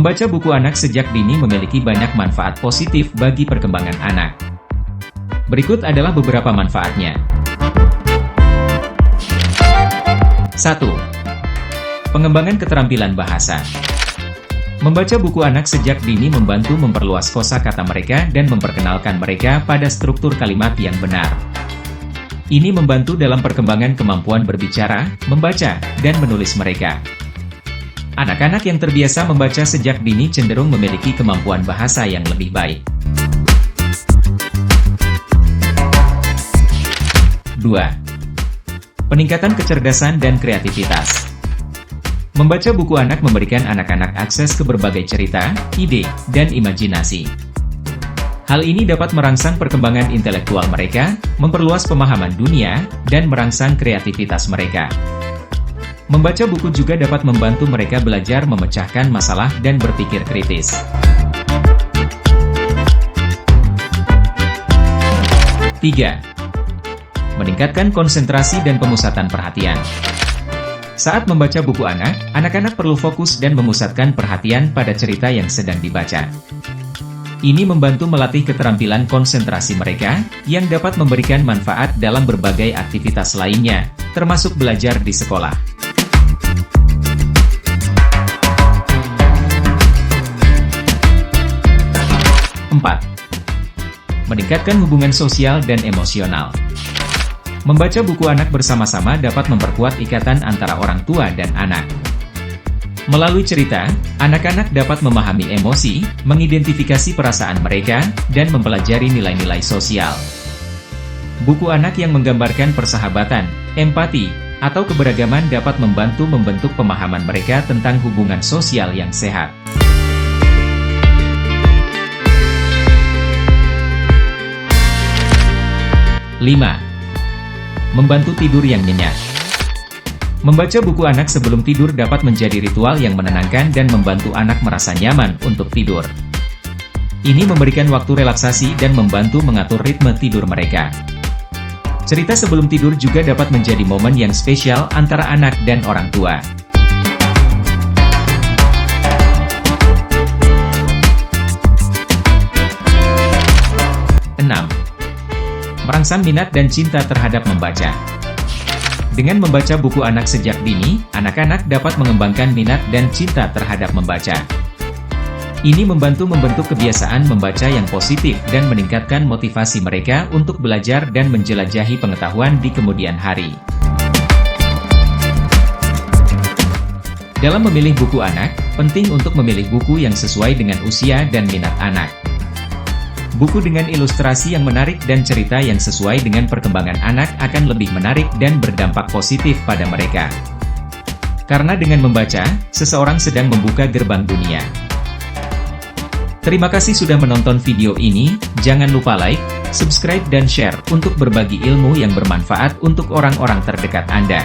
Membaca buku anak sejak dini memiliki banyak manfaat positif bagi perkembangan anak. Berikut adalah beberapa manfaatnya. 1. Pengembangan keterampilan bahasa. Membaca buku anak sejak dini membantu memperluas kosakata mereka dan memperkenalkan mereka pada struktur kalimat yang benar. Ini membantu dalam perkembangan kemampuan berbicara, membaca, dan menulis mereka. Anak-anak yang terbiasa membaca sejak dini cenderung memiliki kemampuan bahasa yang lebih baik. 2. Peningkatan kecerdasan dan kreativitas. Membaca buku anak memberikan anak-anak akses ke berbagai cerita, ide, dan imajinasi. Hal ini dapat merangsang perkembangan intelektual mereka, memperluas pemahaman dunia, dan merangsang kreativitas mereka. Membaca buku juga dapat membantu mereka belajar memecahkan masalah dan berpikir kritis. 3. Meningkatkan konsentrasi dan pemusatan perhatian. Saat membaca buku anak, anak-anak perlu fokus dan memusatkan perhatian pada cerita yang sedang dibaca. Ini membantu melatih keterampilan konsentrasi mereka, yang dapat memberikan manfaat dalam berbagai aktivitas lainnya, termasuk belajar di sekolah. 4. Meningkatkan hubungan sosial dan emosional. Membaca buku anak bersama-sama dapat memperkuat ikatan antara orang tua dan anak. Melalui cerita, anak-anak dapat memahami emosi, mengidentifikasi perasaan mereka, dan mempelajari nilai-nilai sosial. Buku anak yang menggambarkan persahabatan, empati, atau keberagaman dapat membantu membentuk pemahaman mereka tentang hubungan sosial yang sehat. 5. Membantu tidur yang nyenyak. Membaca buku anak sebelum tidur dapat menjadi ritual yang menenangkan dan membantu anak merasa nyaman untuk tidur. Ini memberikan waktu relaksasi dan membantu mengatur ritme tidur mereka. Cerita sebelum tidur juga dapat menjadi momen yang spesial antara anak dan orang tua. 6. Merangsang minat dan cinta terhadap membaca. Dengan membaca buku anak sejak dini, anak-anak dapat mengembangkan minat dan cinta terhadap membaca. Ini membantu membentuk kebiasaan membaca yang positif dan meningkatkan motivasi mereka untuk belajar dan menjelajahi pengetahuan di kemudian hari. Dalam memilih buku anak, penting untuk memilih buku yang sesuai dengan usia dan minat anak. Buku dengan ilustrasi yang menarik dan cerita yang sesuai dengan perkembangan anak akan lebih menarik dan berdampak positif pada mereka. Karena dengan membaca, seseorang sedang membuka gerbang dunia. Terima kasih sudah menonton video ini, jangan lupa like, subscribe dan share untuk berbagi ilmu yang bermanfaat untuk orang-orang terdekat Anda.